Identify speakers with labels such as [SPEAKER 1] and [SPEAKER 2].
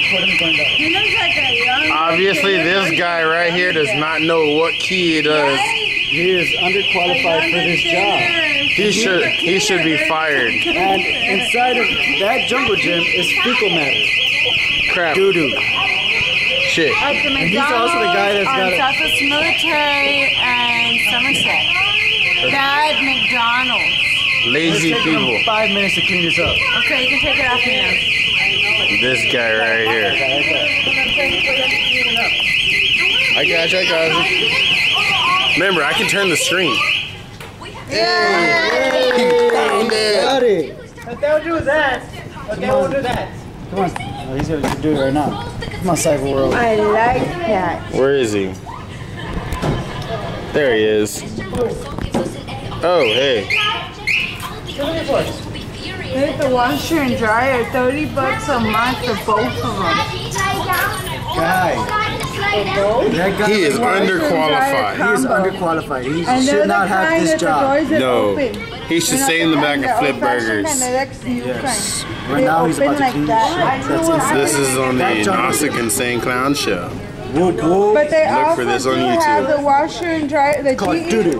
[SPEAKER 1] He looks like a young
[SPEAKER 2] Obviously, this guy right here does not know what key he does.
[SPEAKER 3] He is underqualified for this job.
[SPEAKER 2] He should be fired.
[SPEAKER 3] And inside of that jungle gym is fecal matter.
[SPEAKER 2] Crap.
[SPEAKER 3] Doo-doo.
[SPEAKER 2] Shit.
[SPEAKER 1] At the
[SPEAKER 3] And he's also the guy that's got
[SPEAKER 1] on Southwest Military and Somerset. Bad McDonald's.
[SPEAKER 2] Lazy
[SPEAKER 3] It'll take him
[SPEAKER 2] people.
[SPEAKER 3] 5 minutes to clean this up.
[SPEAKER 1] Okay, you can take it off me now.
[SPEAKER 2] This guy right here. I got you. Remember, I can turn the screen.
[SPEAKER 3] Got it.
[SPEAKER 4] What they will do that? What they will do that?
[SPEAKER 3] Come on. Oh, he's going to do it right now. Come on, Cyber World.
[SPEAKER 1] I like that.
[SPEAKER 2] Where is he? There he is. Oh, hey.
[SPEAKER 1] There's the washer and dryer, $30 a month for both of them.
[SPEAKER 3] Guy. That guy
[SPEAKER 2] He is underqualified.
[SPEAKER 3] He is underqualified. He
[SPEAKER 1] And
[SPEAKER 3] should not have this job.
[SPEAKER 2] No. He should stay in the back and flip burgers.
[SPEAKER 3] Yes. Right now he's about to clean shit.
[SPEAKER 2] This is on the Nosik Insane Clown Show.
[SPEAKER 3] Whoop, whoop.
[SPEAKER 1] But they
[SPEAKER 2] Look
[SPEAKER 1] also
[SPEAKER 2] for this on
[SPEAKER 1] do
[SPEAKER 2] YouTube.
[SPEAKER 1] have the washer and dryer, the
[SPEAKER 3] Called
[SPEAKER 1] GE
[SPEAKER 3] doo-doo.